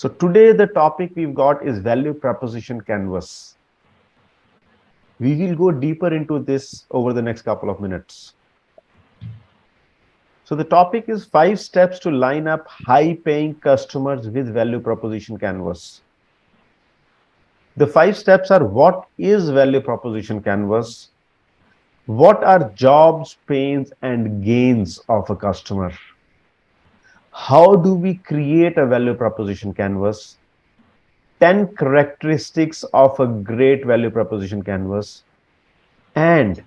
So today the topic we've got is value proposition canvas. We will go deeper into this over the next couple of minutes. So the topic is 5 steps to line up high-paying customers with value proposition canvas. The 5 steps are: what is value proposition canvas? What are jobs, pains, and gains of a customer? How do we create a value proposition canvas? 10 characteristics of a great value proposition canvas. And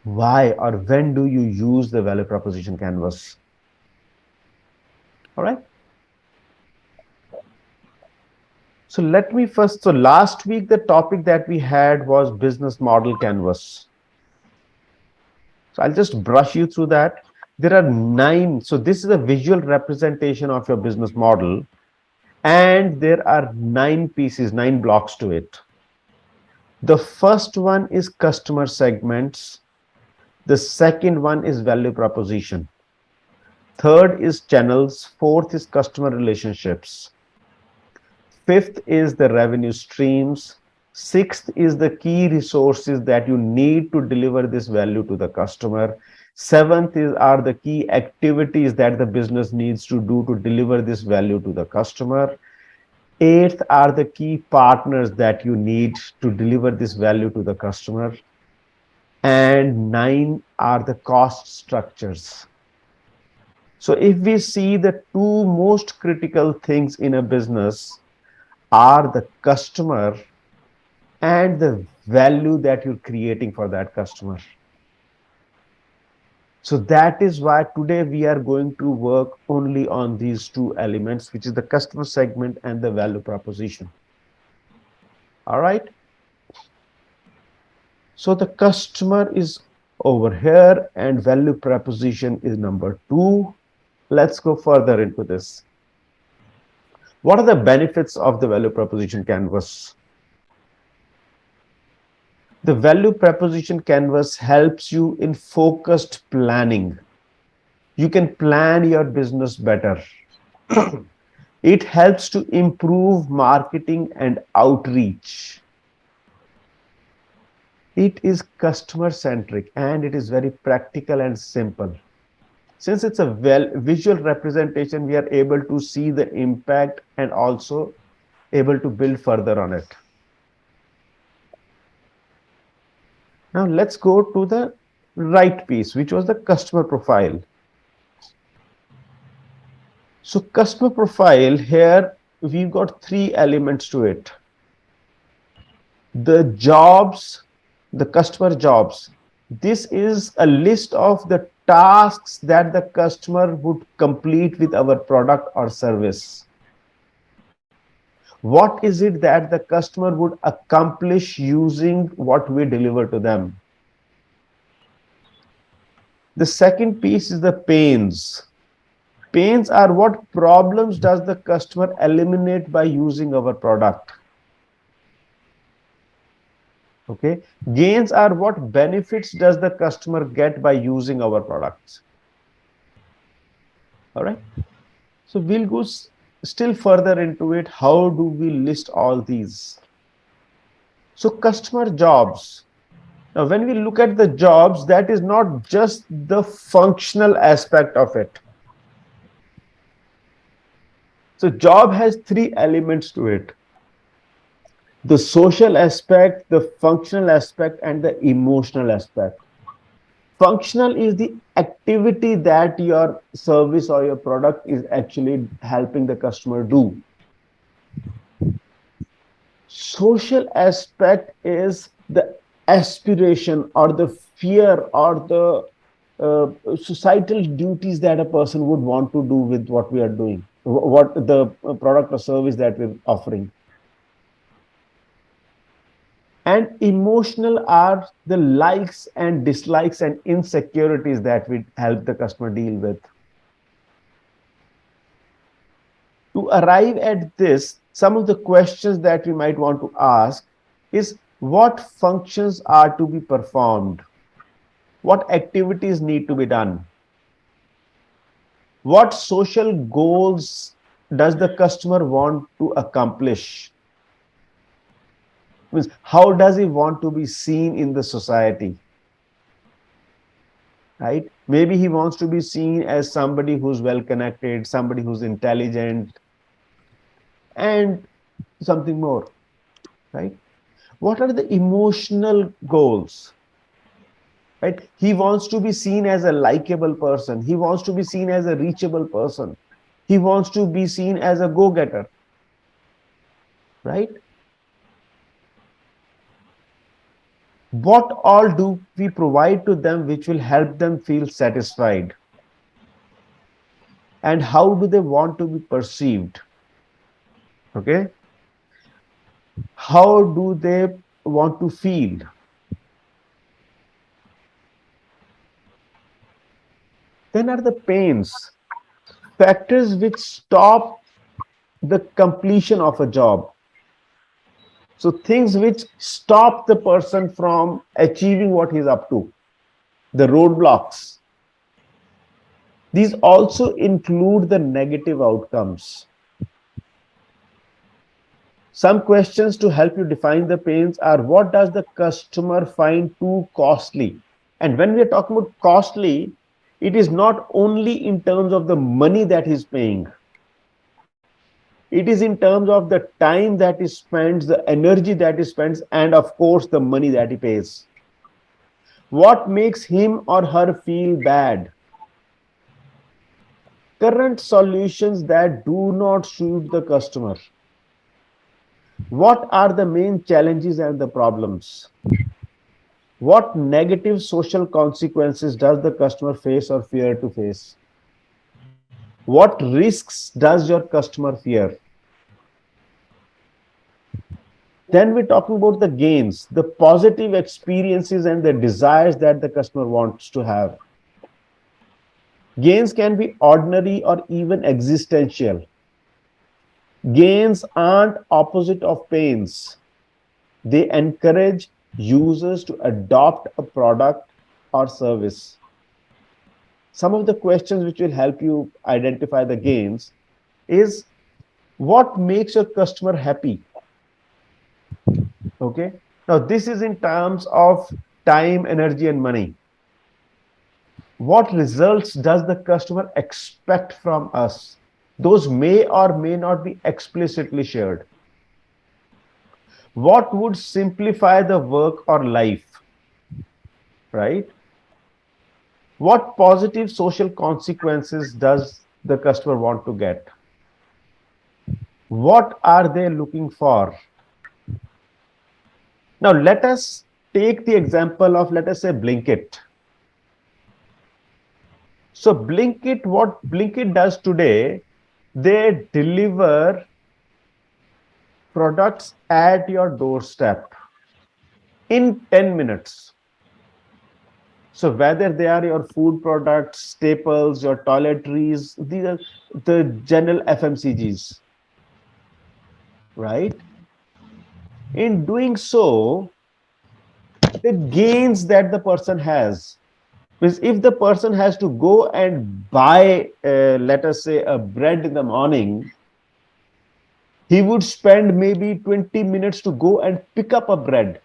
why or when do you use the value proposition canvas? All right. So let me first, so last week the topic that we had was business model canvas. So I'll just brush you through that. There are 9. So this is a visual representation of your business model. And there are 9 pieces, 9 blocks to it. The first one is customer segments. The second one is value proposition. Third is channels. Fourth is customer relationships. Fifth is the revenue streams. Sixth is the key resources that you need to deliver this value to the customer. Seventh are the key activities that the business needs to do to deliver this value to the customer. Eighth are the key partners that you need to deliver this value to the customer. And 9 are the cost structures. So if we see the 2 most critical things in a business are the customer and the value that you're creating for that customer. So that is why today we are going to work only on these 2 elements, which is the customer segment and the value proposition. All right. So the customer is over here and value proposition is number 2. Let's go further into this. What are the benefits of the value proposition canvas? The value proposition canvas helps you in focused planning. You can plan your business better. It helps to improve marketing and outreach. It is customer centric and it is very practical and simple. Since it's a visual representation, we are able to see the impact and also able to build further on it. Now let's go to the right piece, which was the customer profile. So customer profile, here we've got 3 elements to it. The jobs, the customer jobs. This is a list of the tasks that the customer would complete with our product or service. What is it that the customer would accomplish using what we deliver to them? The second piece is the pains. Pains are what problems does the customer eliminate by using our product? Okay. Gains are what benefits does the customer get by using our products? All right. So we'll go still further into it. How do we list all these? So customer jobs. Now, when we look at the jobs, that is not just the functional aspect of it. So job has 3 elements to it: the social aspect, the functional aspect, and the emotional aspect. Functional is the activity that your service or your product is actually helping the customer do. Social aspect is the aspiration or the fear or the societal duties that a person would want to do with what we are doing, what the product or service that we're offering. And emotional are the likes and dislikes and insecurities that we help the customer deal with. To arrive at this, some of the questions that we might want to ask is: what functions are to be performed? What activities need to be done? What social goals does the customer want to accomplish? Means how does he want to be seen in the society? Right? Maybe he wants to be seen as somebody who's well connected, somebody who's intelligent, and something more. Right? What are the emotional goals? Right? He wants to be seen as a likable person. He wants to be seen as a reachable person. He wants to be seen as a go-getter. Right? What all do we provide to them which will help them feel satisfied? And how do they want to be perceived? Okay. How do they want to feel? Then are the pains, factors which stop the completion of a job. So things which stop the person from achieving what he's up to, the roadblocks. These also include the negative outcomes. Some questions to help you define the pains are: what does the customer find too costly? And when we are talking about costly, it is not only in terms of the money that he's paying. It is in terms of the time that he spends, the energy that he spends, and of course, the money that he pays. What makes him or her feel bad? Current solutions that do not suit the customer. What are the main challenges and the problems? What negative social consequences does the customer face or fear to face? What risks does your customer fear? Then we're talking about the gains, the positive experiences and the desires that the customer wants to have. Gains can be ordinary or even existential. Gains aren't opposite of pains. They encourage users to adopt a product or service. Some of the questions which will help you identify the gains is: what makes your customer happy? Okay. Now, this is in terms of time, energy, and money. What results does the customer expect from us? Those may or may not be explicitly shared. What would simplify the work or life? Right? What positive social consequences does the customer want to get? What are they looking for? Now, let us take the example of, let us say, Blinkit. So Blinkit, what Blinkit does today, they deliver products at your doorstep in 10 minutes. So whether they are your food products, staples, your toiletries, these are the general FMCGs, right? In doing so, the gains that the person has, because if the person has to go and buy, let us say, a bread in the morning, he would spend maybe 20 minutes to go and pick up a bread,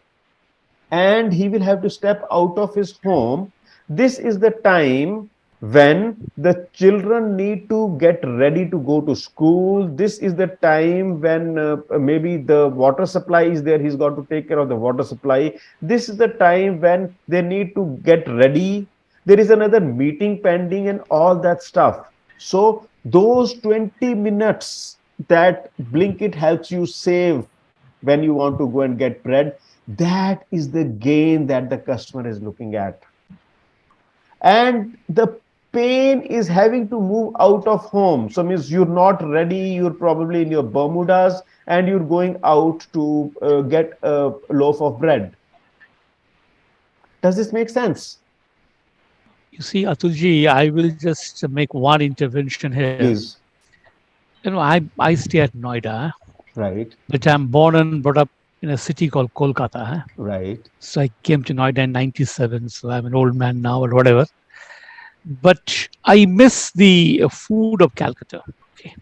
and he will have to step out of his home. This is the time when the children need to get ready to go to school. This is the time when maybe the water supply is there. He's got to take care of the water supply. This is the time when they need to get ready. There is another meeting pending and all that stuff. So those 20 minutes that Blinkit helps you save when you want to go and get bread, that is the gain that the customer is looking at. And the pain is having to move out of home. So means you're not ready, you're probably in your Bermudas, and you're going out to get a loaf of bread. Does this make sense? You see, Atulji, I will just make one intervention here. Please. I stay at Noida, Right. but I'm born and brought up in a city called Kolkata. Right. So I came to Noida in 97. So I'm an old man now or whatever. But I miss the food of Calcutta. Okay.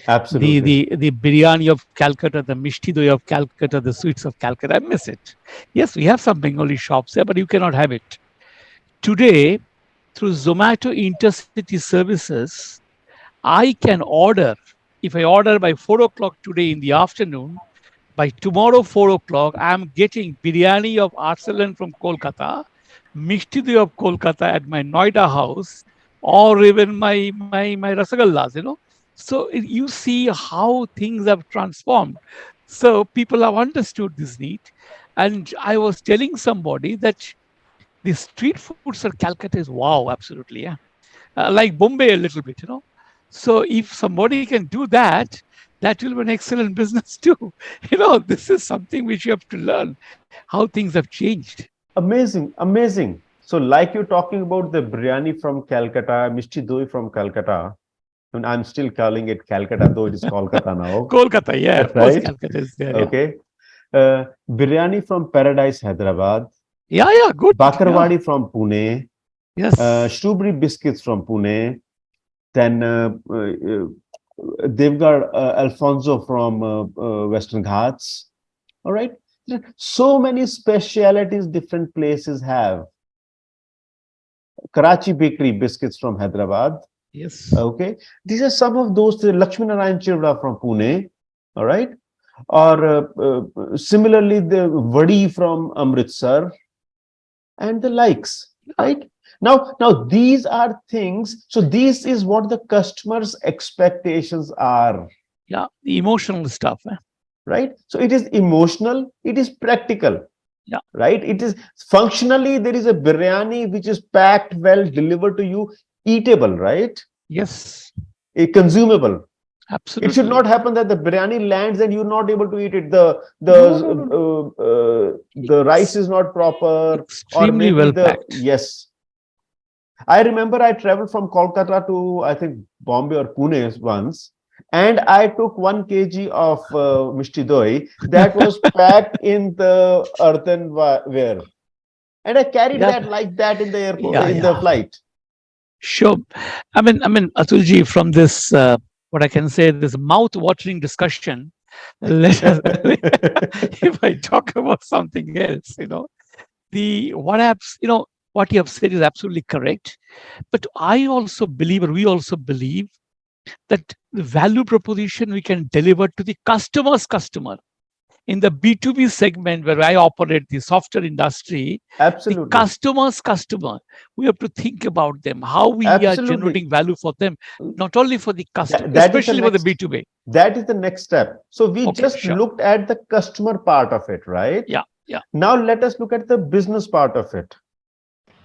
Absolutely. The biryani of Calcutta, the mishti doi of Calcutta, the sweets of Calcutta. I miss it. Yes, we have some Bengali shops there, but you cannot have it. Today, through Zomato intercity services, I can order. If I order by 4 o'clock today in the afternoon, by tomorrow 4 o'clock, I'm getting biryani of Arsalan from Kolkata, mishti doi of Kolkata at my Noida house, or even my rasagallas. So you see how things have transformed. So people have understood this need, and I was telling somebody that the street foods at Calcutta is wow, absolutely, yeah, like Bombay a little bit. So if somebody can do that, that will be an excellent business too. This is something which you have to learn how things have changed. Amazing, amazing. So, like you're talking about the biryani from Calcutta, Mishti Doi from Calcutta, and I'm still calling it Calcutta, though it is Kolkata now, Kolkata, yeah, of course, right? Calcutta is there. Yeah, Okay. Biryani from Paradise, Hyderabad, yeah, yeah, good. Yeah, Bakarwadi from Pune, yes, Shrubri biscuits from Pune, then they've got Alfonso from Western Ghats. All right. So many specialities different places have. Karachi Bakery biscuits from Hyderabad. yes, Okay. These are some of those. Lakshmi Narayan Chivda from Pune. All right. Or similarly, the Vadi from Amritsar and the likes. yeah, Right. Now these are things. So this is what the customer's expectations are. yeah. The emotional stuff. Right. So it is emotional. It is practical. Yeah, Right. It is functionally there is a biryani which is packed well, delivered to you, eatable, right? yes, A consumable. It should absolutely. not happen that the biryani lands and you're not able to eat it. No, no, no, no. The rice It's is not proper, or extremely maybe well the packed. yes. I remember I traveled from Kolkata to I think Bombay or Pune once, and I took 1 kg of mishti doi that was packed in the earthenware, and I carried Yeah, that like that in the airport yeah, in the yeah. flight. Sure. I mean, Atulji, from this, what I can say, this mouth-watering discussion, let us, if I talk about something else, what you have said is absolutely correct. But I also believe, or we also believe, that the value proposition we can deliver to the customer's customer in the B2B segment where I operate, the software industry, the Absolutely, customer's customer, we have to think about them, how we are absolutely. generating value for them, not only for the customer, That is the especially for the next. B2B. That is the next step. So we Okay, just sure. looked at the customer part of it, right? Yeah, yeah, Now let us look at the business part of it.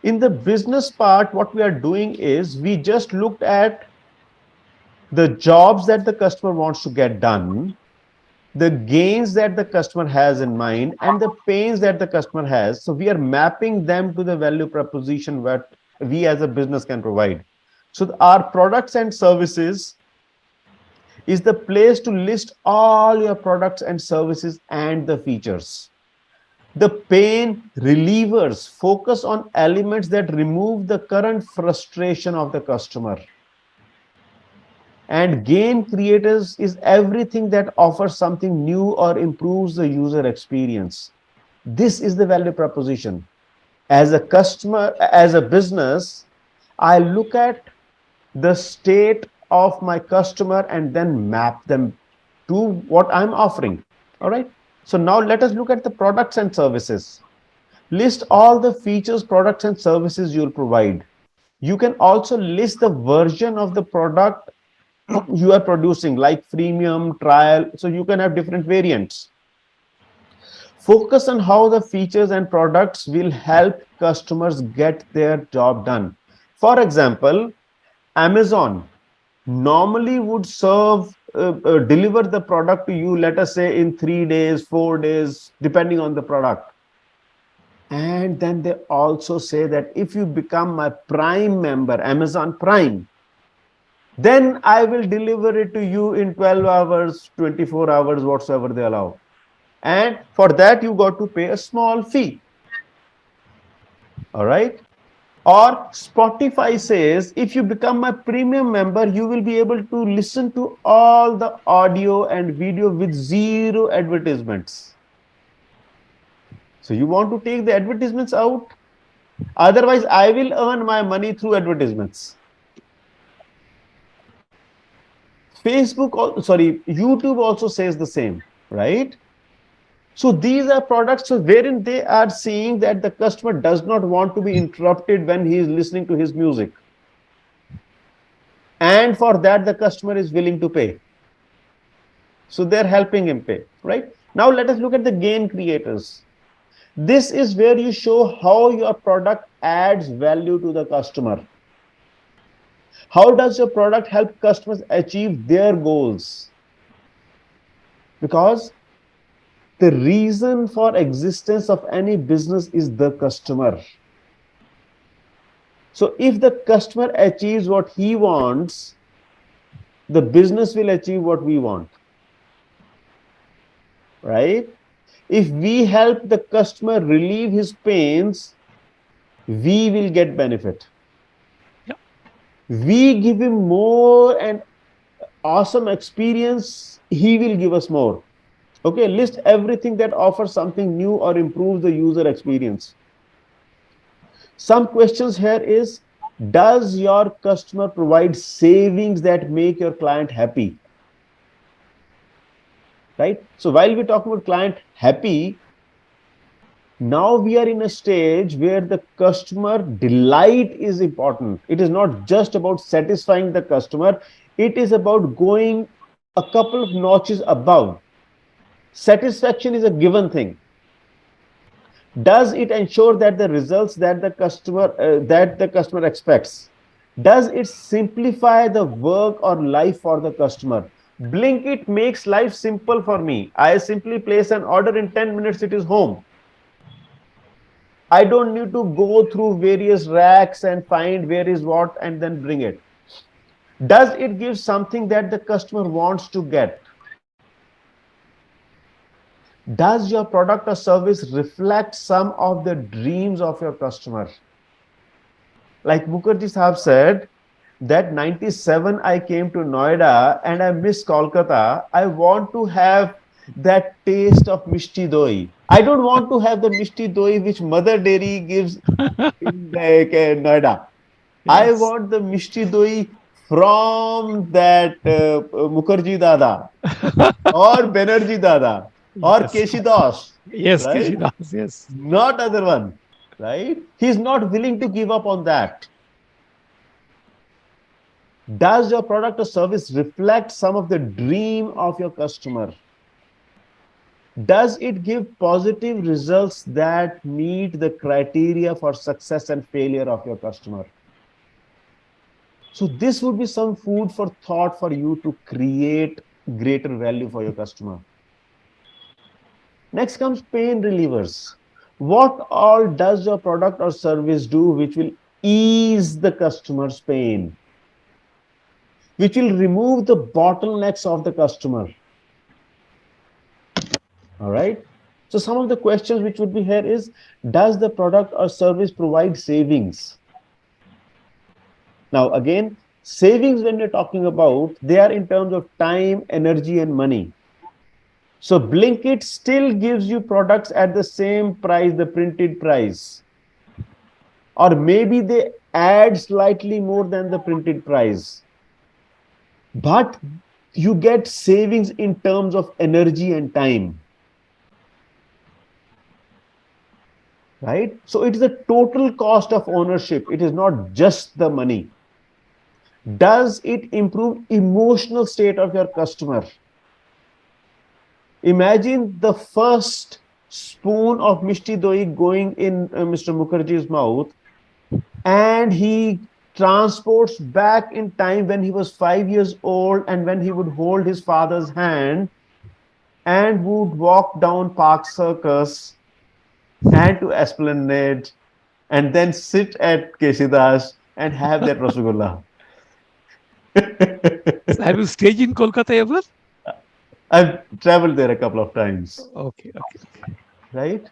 In the business part, what we are doing is we just looked at the jobs that the customer wants to get done, the gains that the customer has in mind, and the pains that the customer has. So we are mapping them to the value proposition that we as a business can provide. So our products and services is the place to list all your products and services and the features. The pain relievers focus on elements that remove the current frustration of the customer. And gain creators is everything that offers something new or improves the user experience. This is the value proposition. As a customer, as a business, I look at the state of my customer and then map them to what I'm offering. All right. So now let us look at the products and services. List all the features, products, and services you'll provide. You can also list the version of the product you are producing, like freemium, trial. So you can have different variants. Focus on how the features and products will help customers get their job done. For example, Amazon normally would deliver the product to you, let us say in 3 days, 4 days, depending on the product. And then they also say that if you become my Prime member, Amazon Prime, then I will deliver it to you in 12 hours, 24 hours, whatsoever they allow. And for that, you got to pay a small fee. All right. Or Spotify says, if you become my premium member, you will be able to listen to all the audio and video with zero advertisements. So you want to take the advertisements out? Otherwise, I will earn my money through advertisements. YouTube also says the same, right? So these are products wherein they are seeing that the customer does not want to be interrupted when he is listening to his music. And for that, the customer is willing to pay. So they're helping him pay, right? Now let us look at the gain creators. This is where you show how your product adds value to the customer. How does your product help customers achieve their goals? Because the reason for existence of any business is the customer. So if the customer achieves what he wants, the business will achieve what we want, right? If we help the customer relieve his pains, we will get benefit. Yeah. We give him more and awesome experience, he will give us more. Okay, list everything that offers something new or improves the user experience. Some questions here is, does your customer provide savings that make your client happy? Right? So while we talk about client happy, now we are in a stage where the customer delight is important. It is not just about satisfying the customer, it is about going a couple of notches above. Satisfaction is a given thing. Does it ensure that the results that the customer expects? Does it simplify the work or life for the customer? Blinkit makes life simple for me. I simply place an order, in 10 minutes it is home. I don't need to go through various racks and find where is what and then bring it. Does it give something that the customer wants to get? Does your product or service reflect some of the dreams of your customer? Like Mukherjee Sahab said, that 97 I came to Noida and I miss Kolkata. I want to have that taste of Mishti Doi. I don't want to have the Mishti Doi which Mother Dairy gives in like Noida. I Yes. want the Mishti Doi from that Mukherjee Dada or Banerjee Dada or Yes. Keshidas, Yes, right? Kishidas. Yes. Not other one, right? He's not willing to give up on that. Does your product or service reflect some of the dream of your customer? Does it give positive results that meet the criteria for success and failure of your customer? So this would be some food for thought for you to create greater value for your customer. Next comes pain relievers. What all does your product or service do which will ease the customer's pain, which will remove the bottlenecks of the customer? All right. So some of the questions which would be here is, does the product or service provide savings? Now, again, savings when we're talking about, they are in terms of time, energy, and money. So Blinkit still gives you products at the same price, the printed price. Or maybe they add slightly more than the printed price. But you get savings in terms of energy and time. Right? So it is the total cost of ownership. It is not just the money. Does it improve emotional state of your customer? Imagine the first spoon of Mishti Doi going in Mr. Mukherjee's mouth, and he transports back in time when he was 5 years old and when he would hold his father's hand and would walk down Park Circus and to Esplanade and then sit at Keshidas and have that Rasgulla. So have you stayed in Kolkata ever? I've traveled there a couple of times, Okay, okay. right?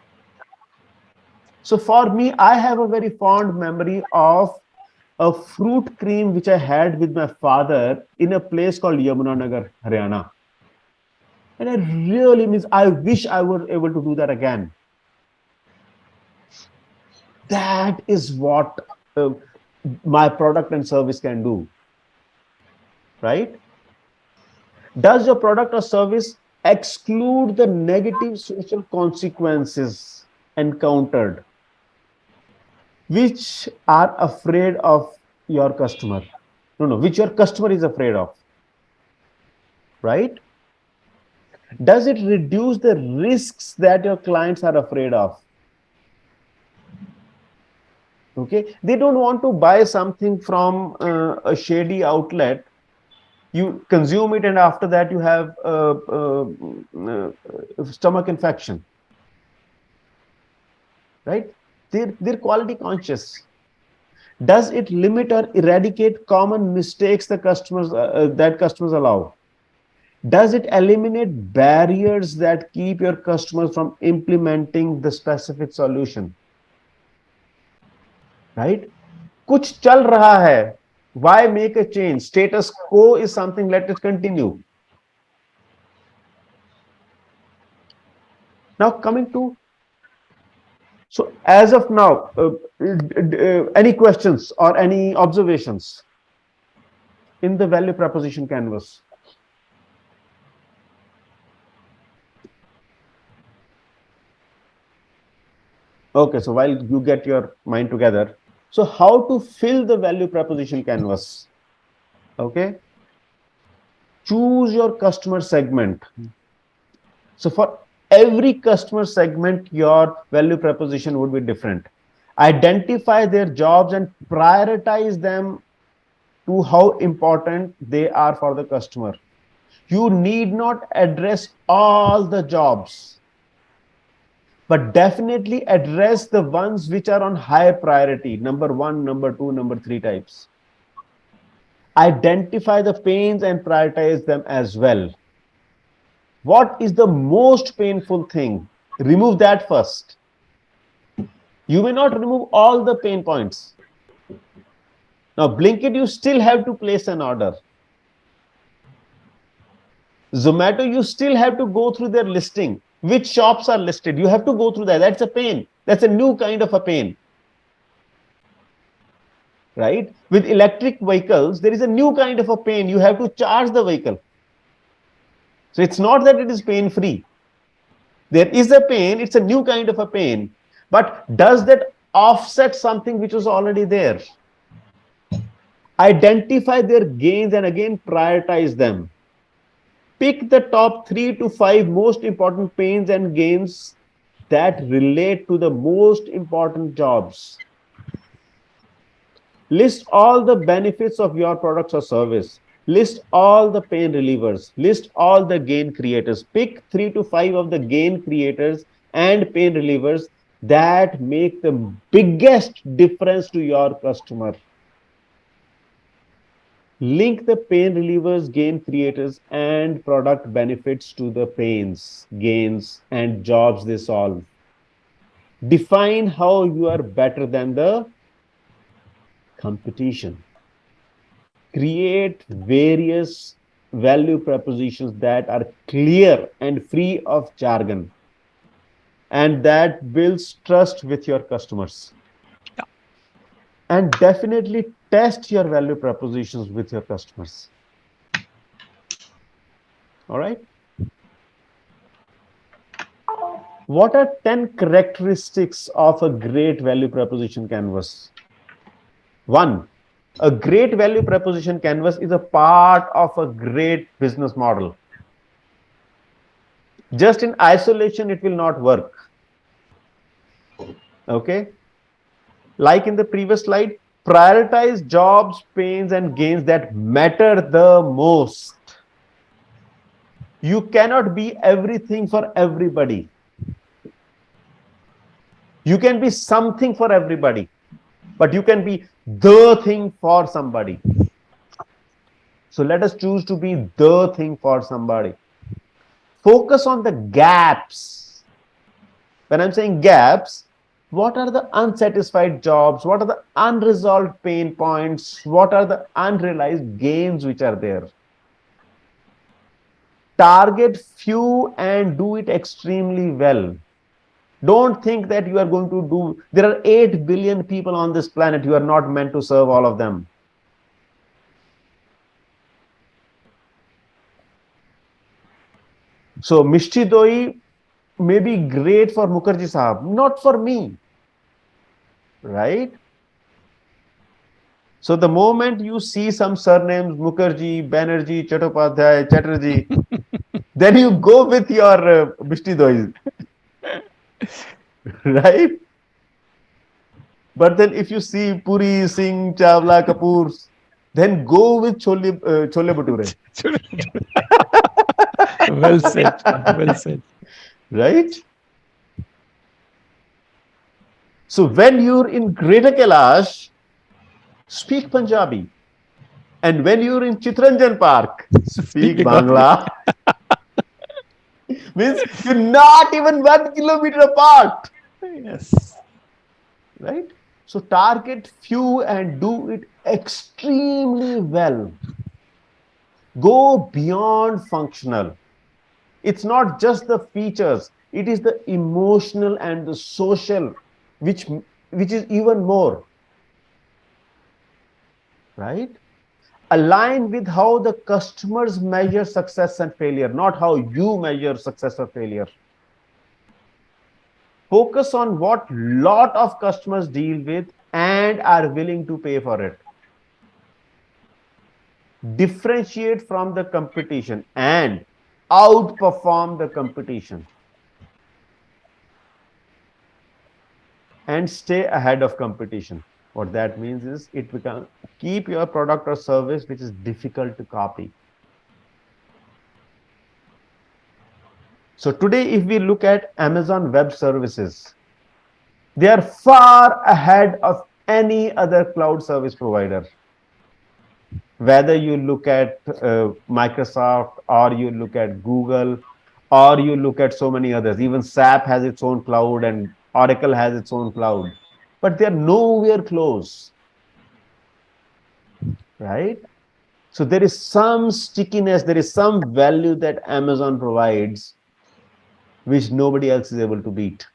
So for me, I have a very fond memory of a fruit cream which I had with my father in a place called Yamunanagar, Haryana. And I really miss, I wish I were able to do that again. That is what uh, my product and service can do, right? Does your product or service exclude the negative social consequences encountered, which are afraid of your customer? No, no, which your customer is afraid of, right? Does it reduce the risks that your clients are afraid of? Okay, they don't want to buy something from a shady outlet. You consume it, and after that, you have stomach infection, right? They're quality conscious. Does it limit or eradicate common mistakes that customers allow? Does it eliminate barriers that keep your customers from implementing the specific solution? Right? कुछ चल रहा है. Why make a change? Status quo is something, let it continue. Now coming to, so as of now, any questions or any observations in the value proposition canvas? Okay, so while you get your mind together, so how to fill the value proposition canvas? Okay, choose your customer segment. So for every customer segment, your value proposition would be different. Identify their jobs and prioritize them to how important they are for the customer. You need not address all the jobs, but definitely address the ones which are on high priority, number 1, number 2, number 3 types. Identify the pains and prioritize them as well. What is the most painful thing? Remove that first. You may not remove all the pain points. Now, Blinkit, you still have to place an order. Zomato, you still have to go through their listing. Which shops are listed? You have to go through that. That's a pain. That's a new kind of a pain. Right? With electric vehicles, there is a new kind of a pain. You have to charge the vehicle. So it's not that it is pain free. There is a pain, it's a new kind of a pain. But does that offset something which was already there? Identify their gains and again prioritize them. Pick the top 3 to 5 most important pains and gains that relate to the most important jobs. List all the benefits of your products or service. List all the pain relievers. List all the gain creators. Pick 3 to 5 of the gain creators and pain relievers that make the biggest difference to your customer. Link the pain relievers, gain creators, and product benefits to the pains, gains, and jobs they solve. Define how you are better than the competition. Create various value propositions that are clear and free of jargon and that builds trust with your customers. Yeah. And definitely test your value propositions with your customers. All right. What are 10 characteristics of a great value proposition canvas? One, a great value proposition canvas is a part of a great business model. Just in isolation, it will not work. Okay. Like in the previous slide, prioritize jobs, pains, and gains that matter the most. You cannot be everything for everybody. You can be something for everybody, but you can be the thing for somebody. So let us choose to be the thing for somebody. Focus on the gaps. When I'm saying gaps, What are the unsatisfied jobs? What are the unresolved pain points? What are the unrealized gains which are there? Target few and do it extremely well. Don't think that you are going to do, there are 8 billion people on this planet. You are not meant to serve all of them. So Mishti Doi may be great for Mukherjee Sahab, not for me, right? So the moment you see some surnames, Mukherjee, Banerjee, Chattopadhyay, Chatterjee, then you go with your Mishti Doi, right? But then if you see Puri, Singh, Chawla, Kapoor, then go with Chole Bhature, Well said. Well said. right? So when you're in Greater Kailash, speak Punjabi. And when you're in Chitranjan Park, Speak speak Bengali. Bangla. Means you're not even 1 kilometer apart, Yes. right? So target few and do it extremely well. Go beyond functional. It's not just the features, it is the emotional and the social, which, which is even more, right? Align with how the customers measure success and failure, not how you measure success or failure. Focus on what lot of customers deal with and are willing to pay for it. Differentiate from the competition and outperform the competition, and stay ahead of competition. What that means is it become, keep your product or service which is difficult to copy. So today, if we look at Amazon Web Services, they are far ahead of any other cloud service provider. Whether you look at Microsoft, or you look at Google, or you look at so many others, even SAP has its own cloud and Oracle has its own cloud, but they're nowhere close, right? So there is some stickiness, there is some value that Amazon provides, which nobody else is able to beat.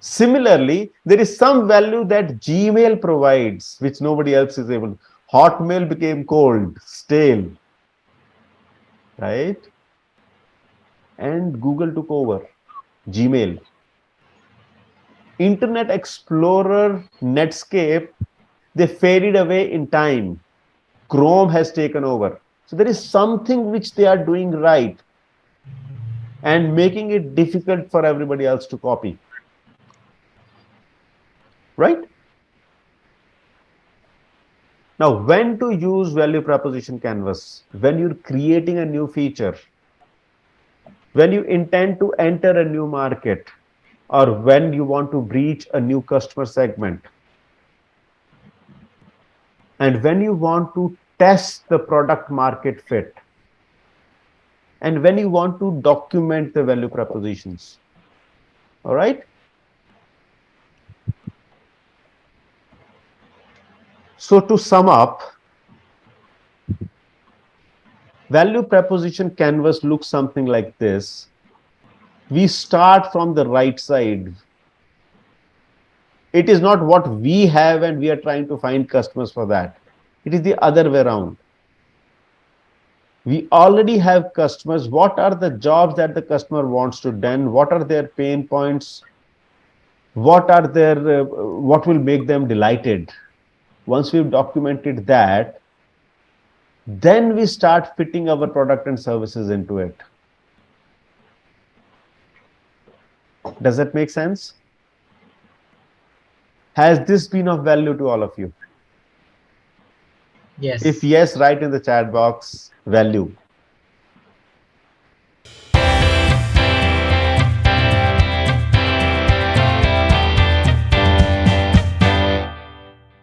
Similarly, there is some value that Gmail provides, which nobody else is able to. Hotmail became cold, stale, right? And Google took over. Gmail. Internet Explorer, Netscape, they faded away in time. Chrome has taken over. So there is something which they are doing right and making it difficult for everybody else to copy, right? Now, when to use value proposition canvas? When you're creating a new feature, when you intend to enter a new market, or when you want to reach a new customer segment, and when you want to test the product market fit, and when you want to document the value propositions. All right. So to sum up, value proposition canvas looks something like this. We start from the right side. It is not what we have and we are trying to find customers for that. It is the other way around. We already have customers. What are the jobs that the customer wants to do? What are their pain points? What are their, what will make them delighted? Once we've documented that, then we start fitting our product and services into it. Does that make sense? Has this been of value to all of you? If Yes. yes, write in the chat box value.